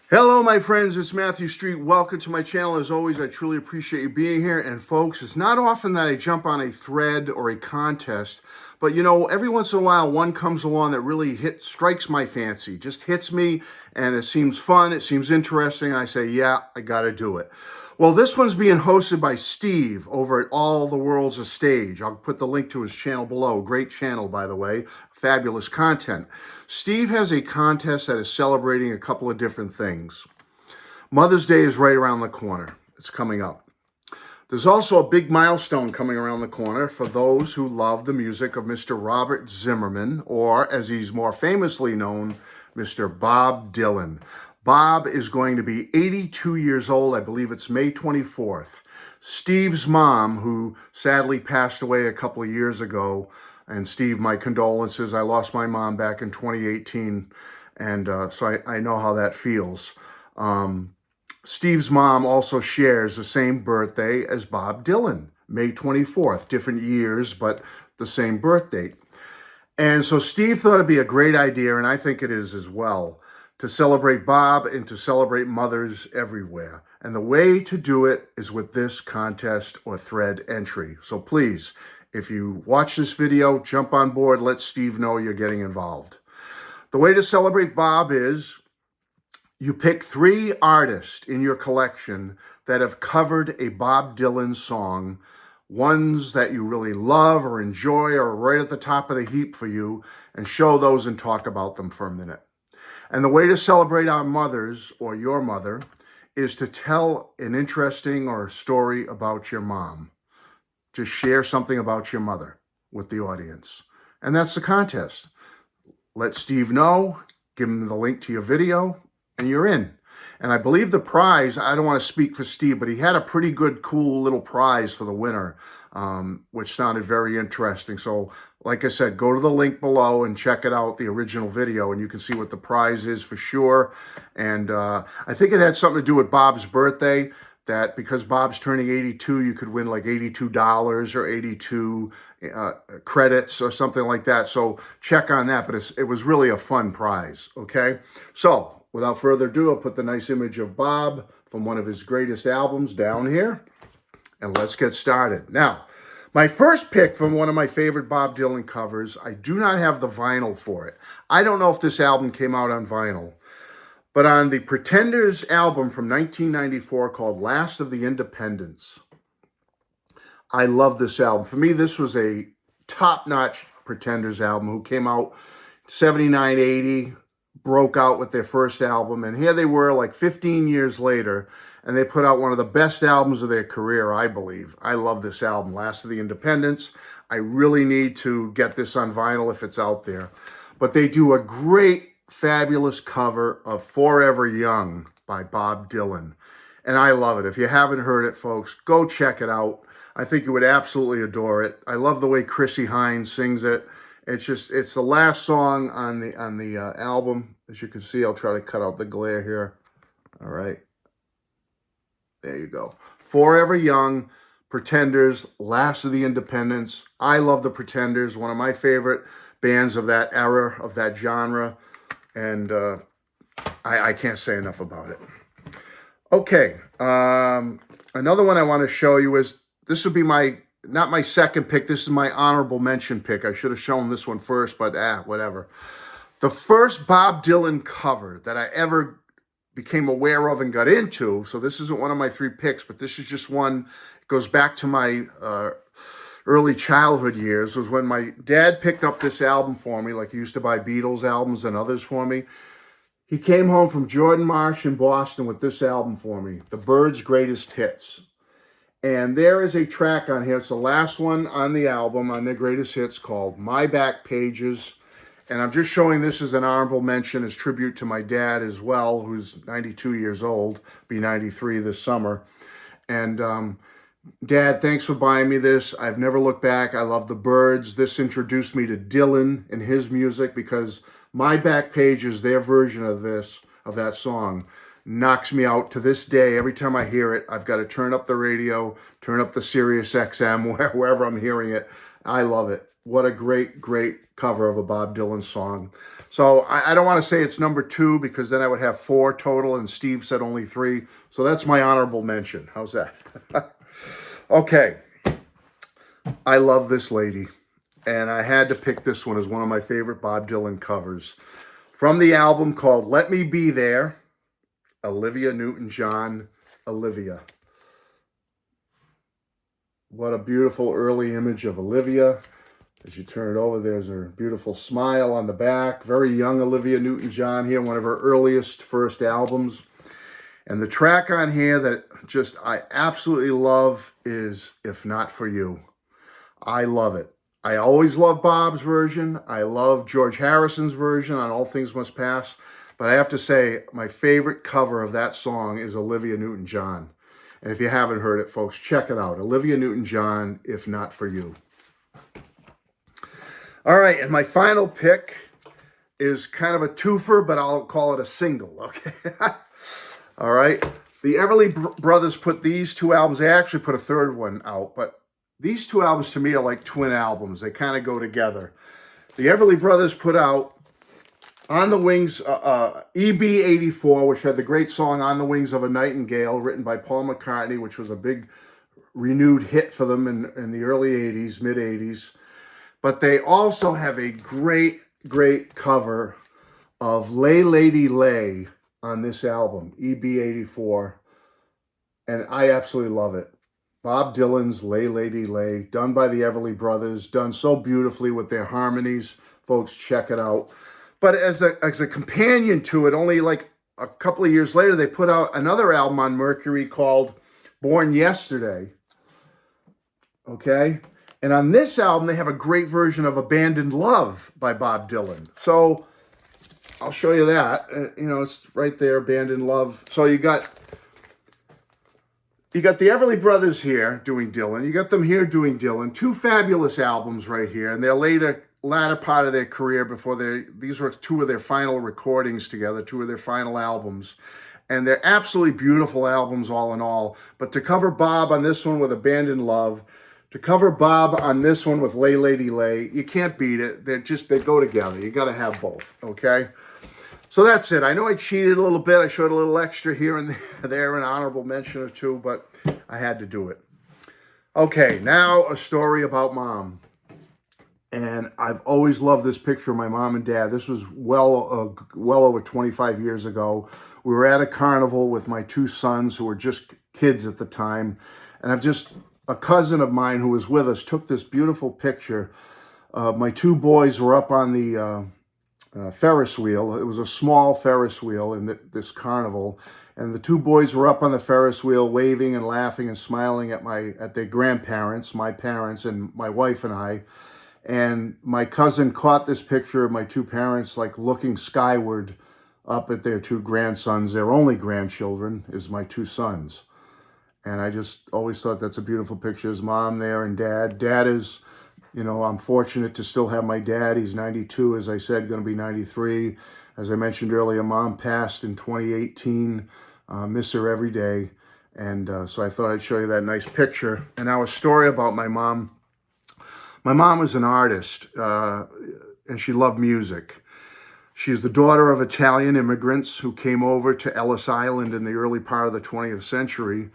Hello, my friends. It's Matthew Street. Welcome to my channel. As always, I truly appreciate you being here. And folks, it's not often that I jump on a thread or a contest, but every once in a while, one comes along that really strikes my fancy, just hits me, and it seems fun, it seems interesting, and I say, yeah, I got to do it. Well, this one's being hosted by Steve over at All the World's a Stage. I'll put the link to his channel below. Great channel, by the way. Fabulous content. Steve has a contest that is celebrating a couple of different things. Mother's Day is right around the corner. It's coming up. There's also a big milestone coming around the corner for those who love the music of Mr. Robert Zimmerman, or as he's more famously known, Mr. Bob Dylan. Bob is going to be 82 years old. I believe it's May 24th. Steve's mom, who sadly passed away a couple of years ago, and Steve, my condolences. I lost my mom back in 2018, and so I know how that feels. Steve's mom also shares the same birthday as Bob Dylan, May 24th. Different years, but the same birth date. And so Steve thought it'd be a great idea, and I think it is as well, to celebrate Bob and to celebrate mothers everywhere. And the way to do it is with this contest or thread entry. So please, if you watch this video, jump on board, let Steve know you're getting involved. The way to celebrate Bob is you pick 3 artists in your collection that have covered a Bob Dylan song, ones that you really love or enjoy or right at the top of the heap for you, and show those and talk about them for a minute. And the way to celebrate our mothers or your mother is to tell an interesting or story about your mom. Just share something about your mother with the audience. And that's the contest. Let Steve know, give him the link to your video, and you're in. And I believe the prize, I don't want to speak for Steve, but he had a pretty good, cool little prize for the winner, which sounded very interesting. So like I said, go to the link below and check it out, the original video, and you can see what the prize is for sure. And I think it had something to do with Bob's birthday, that because Bob's turning 82, you could win like $82 or 82 credits or something like that. So check on that, but it was really a fun prize, okay? So without further ado, I'll put the nice image of Bob from one of his greatest albums down here, and let's get started. Now, my first pick from one of my favorite Bob Dylan covers, I do not have the vinyl for it. I don't know if this album came out on vinyl, but on the Pretenders album from 1994 called Last of the Independents. I love this album. For me, this was a top-notch Pretenders album who came out 79, 80, broke out with their first album, and here they were like 15 years later, and they put out one of the best albums of their career, I believe. I love this album, Last of the Independents. I really need to get this on vinyl if it's out there. But they do a great, fabulous cover of Forever Young by Bob Dylan. And I love it. If you haven't heard it, folks, go check it out. I think you would absolutely adore it. I love the way Chrissie Hynde sings it. It's the last song on the album. As you can see, I'll try to cut out the glare here. All right. There you go. Forever Young, Pretenders, Last of the Independents. I love the Pretenders, one of my favorite bands of that era, of that genre. And I can't say enough about it. Okay. Another one I want to show you is, this would be not my second pick. This is my honorable mention pick. I should have shown this one first, but whatever. The first Bob Dylan cover that I ever became aware of and got into, so this isn't one of my 3 picks, but this is just one. It goes back to my early childhood years, was when my dad picked up this album for me, like he used to buy Beatles albums and others for me. He came home from Jordan Marsh in Boston with this album for me, The Byrds' Greatest Hits. And there is a track on here. It's the last one on the album, on their greatest hits, called My Back Pages. And I'm just showing this as an honorable mention, as tribute to my dad as well, who's 92 years old, be 93 this summer. And Dad, thanks for buying me this. I've never looked back. I love the Byrds. This introduced me to Dylan and his music, because My Back Pages, their version of that song, knocks me out to this day. Every time I hear it, I've got to turn up the radio, turn up the Sirius XM, wherever I'm hearing it. I love it. What a great, great cover of a Bob Dylan song. So I don't want to say it's number 2 because then I would have 4 total, and Steve said only 3. So that's my honorable mention. How's that? Okay. I love this lady, and I had to pick this one as one of my favorite Bob Dylan covers. From the album called Let Me Be There, Olivia Newton-John, Olivia. What a beautiful early image of Olivia. As you turn it over, there's her beautiful smile on the back. Very young Olivia Newton-John here, one of her earliest first albums. And the track on here that just I absolutely love is If Not For You. I love it. I always love Bob's version. I love George Harrison's version on All Things Must Pass. But I have to say, my favorite cover of that song is Olivia Newton-John. And if you haven't heard it, folks, check it out. Olivia Newton-John, If Not For You. All right, and my final pick is kind of a twofer, but I'll call it a single, okay? All right. The Everly Brothers put these 2 albums. They actually put a third one out, but these 2 albums to me are like twin albums. They kind of go together. The Everly Brothers put out On the Wings, EB-84, which had the great song On the Wings of a Nightingale, written by Paul McCartney, which was a big renewed hit for them in the early 80s, mid-80s. But they also have a great, great cover of Lay Lady Lay on this album, EB-84. And I absolutely love it. Bob Dylan's Lay Lady Lay, done by the Everly Brothers, done so beautifully with their harmonies. Folks, check it out. But as a companion to it, only like a couple of years later, they put out another album on Mercury called Born Yesterday. Okay? And on this album, they have a great version of Abandoned Love by Bob Dylan. So I'll show you that. It's right there, Abandoned Love. So you got the Everly Brothers here doing Dylan. You got them here doing Dylan. 2 fabulous albums right here. And their latter part of their career before these were 2 of their final recordings together, 2 of their final albums. And they're absolutely beautiful albums all in all. But to cover Bob on this one with Abandoned Love, to cover Bob on this one with Lay Lady Lay, you can't beat it. They go together. You got to have both, okay? So that's it. I know I cheated a little bit. I showed a little extra here and there, an honorable mention or 2, but I had to do it. Okay, now a story about Mom. And I've always loved this picture of my mom and dad. This was well over 25 years ago. We were at a carnival with my 2 sons who were just kids at the time. And a cousin of mine who was with us took this beautiful picture. My 2 boys were up on the Ferris wheel. It was a small Ferris wheel in this carnival. And the 2 boys were up on the Ferris wheel waving and laughing and smiling at their grandparents, my parents, and my wife and I. And my cousin caught this picture of my 2 parents like looking skyward up at their 2 grandsons. Their only grandchildren is my 2 sons. And I just always thought that's a beautiful picture. His mom there and dad. Dad is, I'm fortunate to still have my dad. He's 92, as I said, going to be 93. As I mentioned earlier, Mom passed in 2018. Miss her every day. And so I thought I'd show you that nice picture. And now a story about my mom. My mom was an artist, and she loved music. She's the daughter of Italian immigrants who came over to Ellis Island in the early part of the 20th century.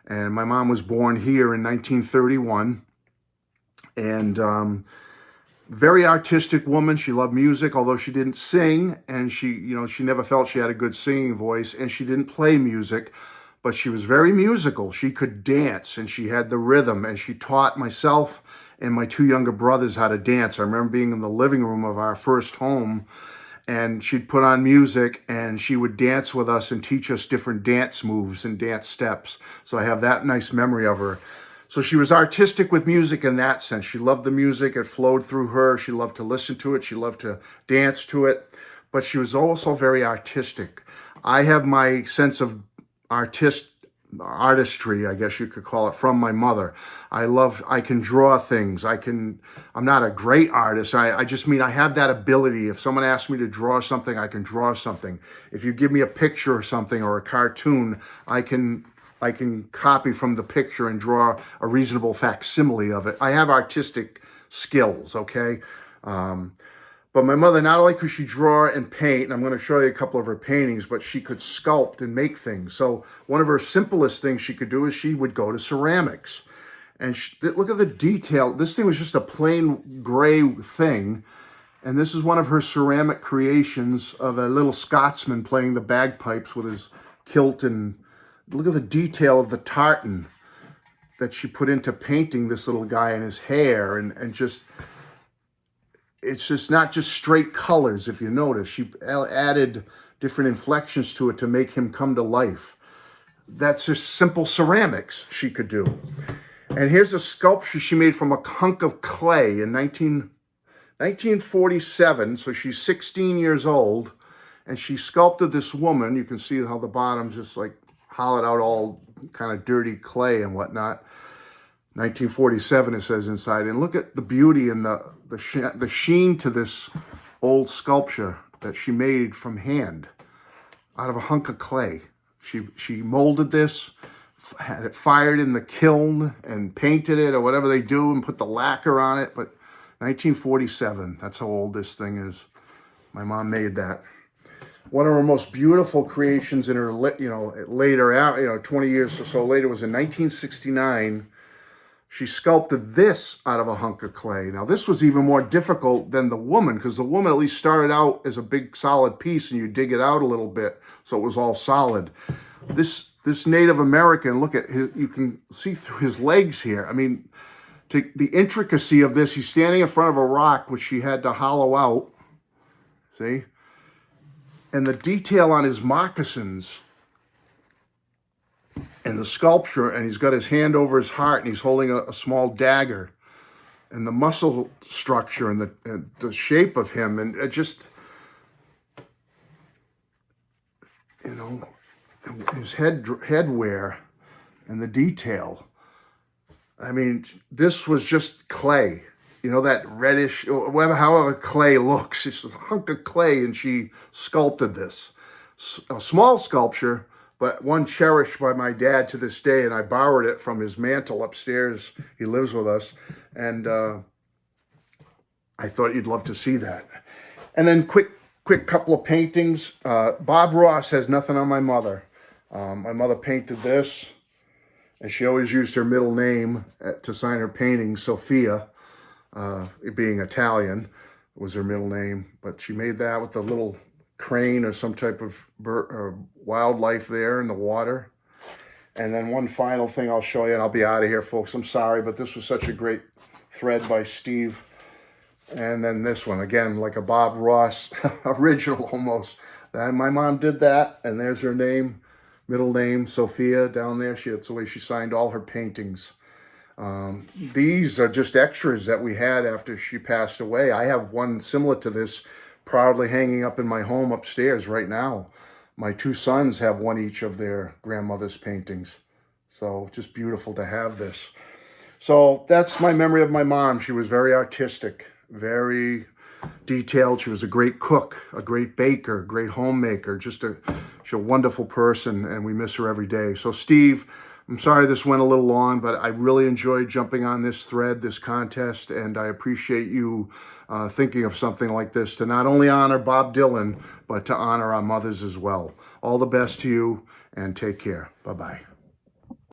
And my mom was born here in 1931. And very artistic woman. She loved music, although she didn't sing. And she never felt she had a good singing voice. And she didn't play music, but she was very musical. She could dance, and she had the rhythm. And she taught myself and my 2 younger brothers how to dance. I remember being in the living room of our first home, and she'd put on music and she would dance with us and teach us different dance moves and dance steps. So I have that nice memory of her. So she was artistic with music in that sense. She loved the music. It flowed through her. She loved to listen to it. She loved to dance to it. But she was also very artistic. I have my sense of artistry, I guess you could call it, from my mother. I can draw things. I'm not a great artist. I just mean I have that ability. If someone asks me to draw something, I can draw something. If you give me a picture or something or a cartoon, I can copy from the picture and draw a reasonable facsimile of it. I have artistic skills, okay? But my mother, not only could she draw and paint, and I'm going to show you a couple of her paintings, but she could sculpt and make things. So one of her simplest things she could do is she would go to ceramics. And look at the detail. This thing was just a plain gray thing. And this is one of her ceramic creations of a little Scotsman playing the bagpipes with his kilt. And look at the detail of the tartan that she put into painting this little guy and his hair. And just, it's just not just straight colors, if you notice. She added different inflections to it to make him come to life. That's just simple ceramics she could do. And here's a sculpture she made from a hunk of clay in 1947. So she's 16 years old. And she sculpted this woman. You can see how the bottom's just like hollowed out, all kind of dirty clay and whatnot. 1947, it says inside. And look at the beauty and the sheen to this old sculpture that she made from hand out of a hunk of clay. She molded this, had it fired in the kiln and painted it or whatever they do and put the lacquer on it. But 1947, that's how old this thing is. My mom made that. One of her most beautiful creations in her, later out, 20 years or so later was in 1969. She sculpted this out of a hunk of clay. Now, this was even more difficult than the woman, because the woman at least started out as a big solid piece and you dig it out a little bit so it was all solid. This Native American, look at his, you can see through his legs here. I mean, the intricacy of this, he's standing in front of a rock, which she had to hollow out. See? And the detail on his moccasins and the sculpture, and he's got his hand over his heart and he's holding a small dagger, and the muscle structure and the shape of him, and it just, his headwear and the detail. I mean, this was just clay, that reddish, or whatever, however clay looks. It's a hunk of clay, and she sculpted this. A small sculpture, but one cherished by my dad to this day, and I borrowed it from his mantle upstairs. He lives with us, and I thought you'd love to see that. And then quick couple of paintings. Bob Ross has nothing on my mother. My mother painted this, and she always used her middle name to sign her paintings. Sophia, being Italian, was her middle name. But she made that with a little crane or some type of wildlife there in the water. And then one final thing I'll show you, and I'll be out of here, folks. I'm sorry, but this was such a great thread by Steve. And then this one, again, like a Bob Ross original almost. My mom did that, and there's her name, middle name, Sophia, down there. That's the way she signed all her paintings. These are just extras that we had after she passed away. I have one similar to this proudly hanging up in my home upstairs right now. My two sons have one each of their grandmother's paintings. So just beautiful to have this. So that's my memory of my mom. She was very artistic, very detailed. She was a great cook, a great baker, a great homemaker, she's a wonderful person, and we miss her every day. So Steve, I'm sorry this went a little long, but I really enjoyed jumping on this thread, this contest, and I appreciate you thinking of something like this to not only honor Bob Dylan, but to honor our mothers as well. All the best to you, and take care. Bye-bye.